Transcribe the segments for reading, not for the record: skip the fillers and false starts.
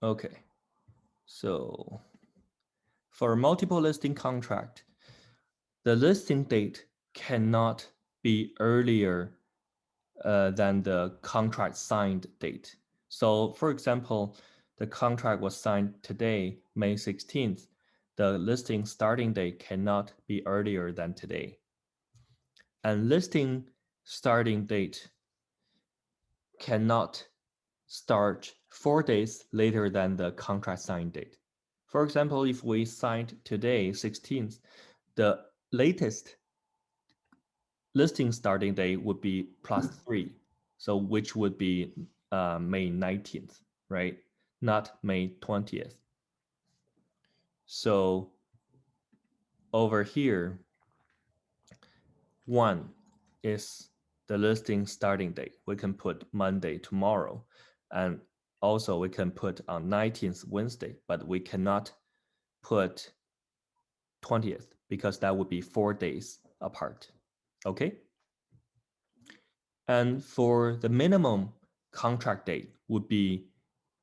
Okay, so for multiple listing contract, the listing date cannot be earlier than the contract signed date. So for example, the contract was signed today, May 16th. The listing starting date cannot be earlier than today. And listing starting date cannot start 4 days later than the contract sign date. For example, if we signed today, 16th, the latest listing starting date would be +3, so which would be May 19th, right? Not May 20th. So over here, 1 is the listing starting date. We can put Monday, tomorrow, and also we can put on 19th, Wednesday, but we cannot put 20th because that would be 4 days apart, okay? And for the minimum contract date would be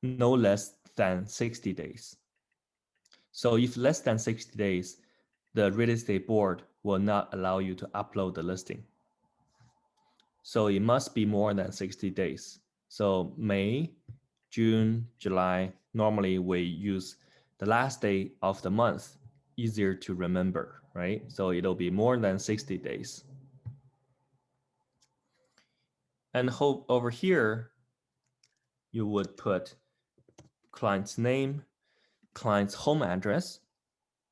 no less than 60 days. So if less than 60 days, the real estate board will not allow you to upload the listing. So it must be more than 60 days. So May, June, July, normally we use the last day of the month, easier to remember, right? So it'll be more than 60 days. And over here, you would put client's name, client's home address.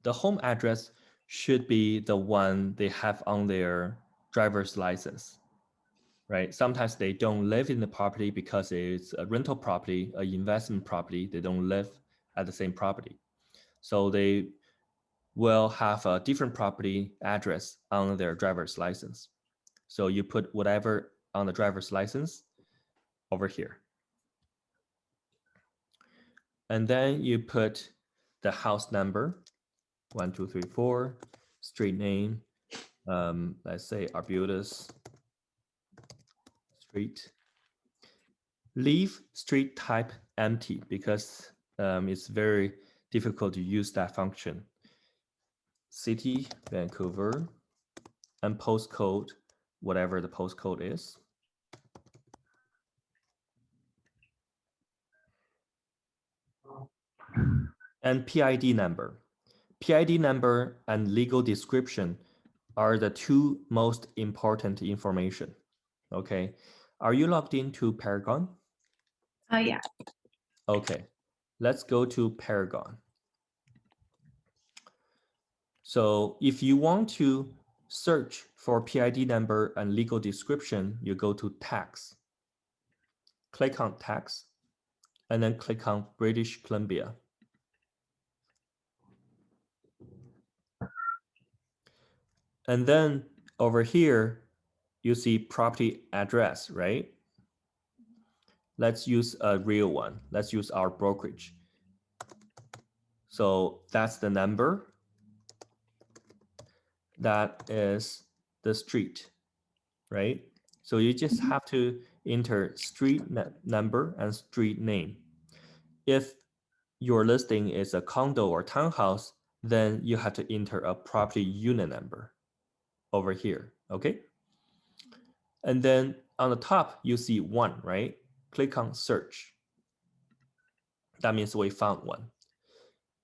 The home address should be the one they have on their driver's license, right? Sometimes they don't live in the property because it's a rental property, an investment property. They don't live at the same property. So they will have a different property address on their driver's license. So you put whatever on the driver's license over here. And then you put the house number, 1, 2, 3, 4, street name, let's say Arbutus Street. Leave street type empty because it's very difficult to use that function. City, Vancouver, and postcode, whatever the postcode is. And PID number. PID number and legal description are the two most important information. Okay, are you logged into Paragon? Yeah. Okay, let's go to Paragon. So if you want to search for PID number and legal description, you go to tax. Click on tax, and then click on British Columbia. And then over here, you see property address, right? Let's use a real one. Let's use our brokerage. So that's the number. That is the street, right? So you just have to enter street number and street name. If your listing is a condo or townhouse, then you have to enter a property unit number over here, okay? And then on the top, you see 1, right? Click on search. That means we found one.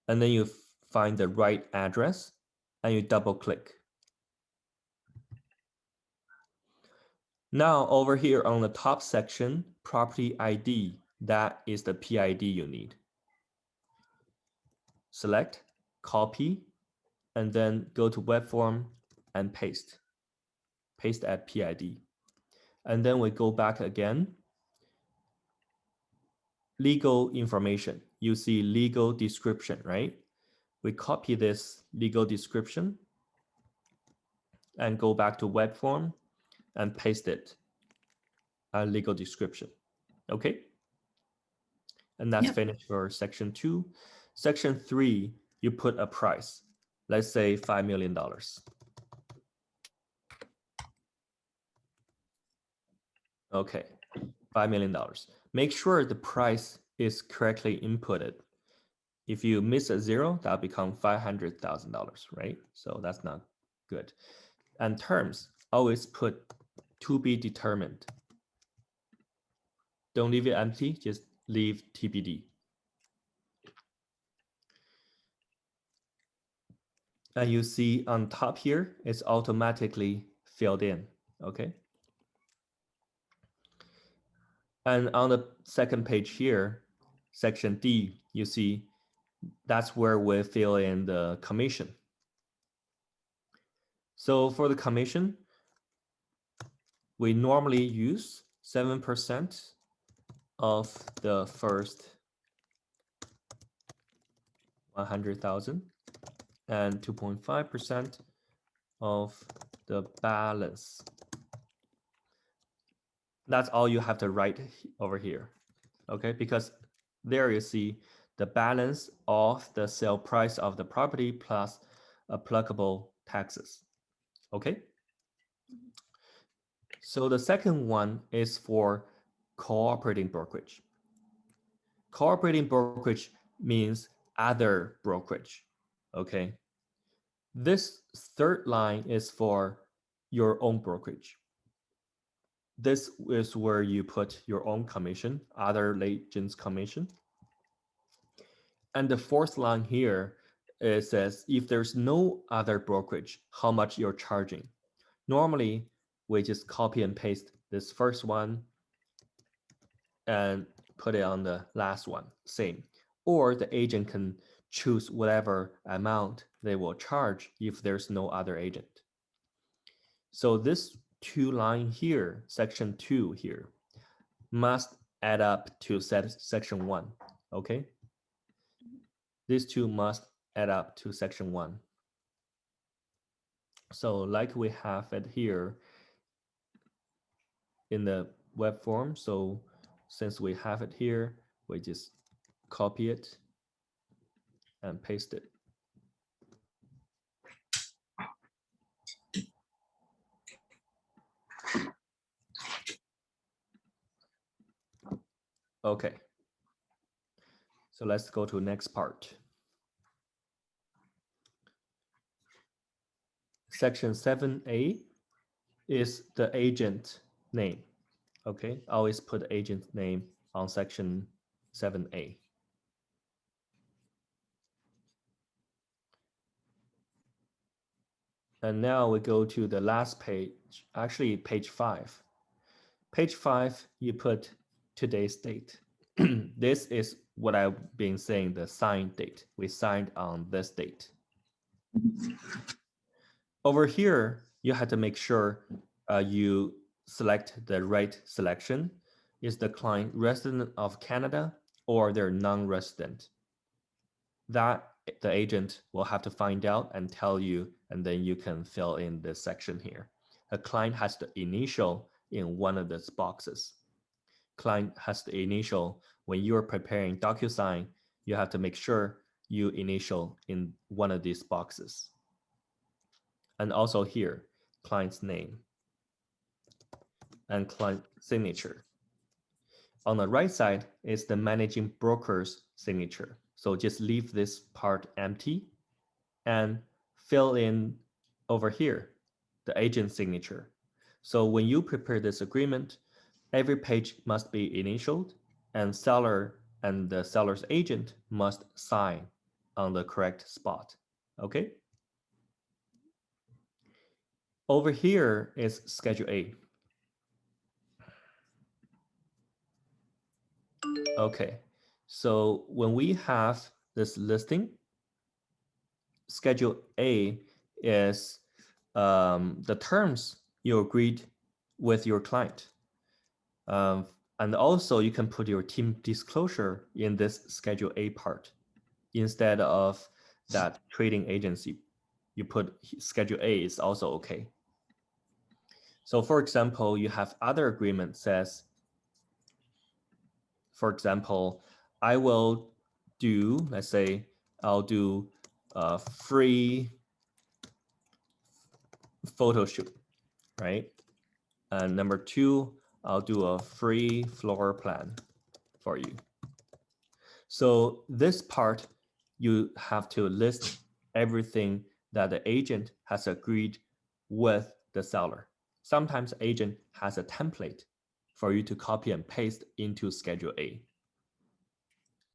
And then you find the right address and you double click. Now over here on the top section, property ID, that is the PID you need. Select, copy, and then go to web form and paste. Paste at PID. And then we go back again. Legal information. You see legal description, right? We copy this legal description and go back to web form and paste it. A legal description. Okay. And that's finished for section 2. Section 3, you put a price. Let's say $5 million. Okay, $5 million. Make sure the price is correctly inputted. If you miss a zero, that'll become $500,000, right? So that's not good. And terms, always put to be determined. Don't leave it empty, just leave TBD. And you see on top here, it's automatically filled in, okay? And on the second page here, section D, you see that's where we fill in the commission. So for the commission, we normally use 7% of the first 100,000 and 2.5% of the balance. That's all you have to write over here, okay? Because there you see the balance of the sale price of the property plus applicable taxes, okay? So the second one is for cooperating brokerage. Cooperating brokerage means other brokerage, okay? This third line is for your own brokerage. This is where you put your own commission, other agents' commission. And the fourth line here, it says if there's no other brokerage, how much you're charging. Normally, we just copy and paste this first one and put it on the last one, same. Or the agent can choose whatever amount they will charge if there's no other agent. So this two line here, section 2 here, must add up to section 1, okay? These two must add up to section 1. So like we have it here in the web form, so since we have it here, we just copy it and paste it. Okay. So let's go to next part. Section 7A is the agent name. Okay, always put agent name on section 7A. And now we go to the last page, actually page 5. Page 5, you put today's date. This is what I've been saying, the signed date. We signed on this date. Over here, you have to make sure you select the right selection. Is the client resident of Canada or they're non-resident? That the agent will have to find out and tell you, and then you can fill in this section here. A client has the initial in one of these boxes. Client has the initial. When you're preparing DocuSign, you have to make sure you initial in one of these boxes. And also here, client's name and client signature. On the right side is the managing broker's signature. So just leave this part empty and fill in over here, the agent signature. So when you prepare this agreement, every page must be initialed and seller and the seller's agent must sign on the correct spot, okay? Over here is Schedule A. Okay, so when we have this listing, Schedule A is the terms you agreed with your client. And also you can put your team disclosure in this Schedule A part. Instead of that trading agency, you put Schedule A is also okay. So for example, you have other agreement says, for example, I will do, let's say, I'll do a free photo shoot, right? And number 2, I'll do a free floor plan for you. So this part, you have to list everything that the agent has agreed with the seller. Sometimes agent has a template for you to copy and paste into Schedule A.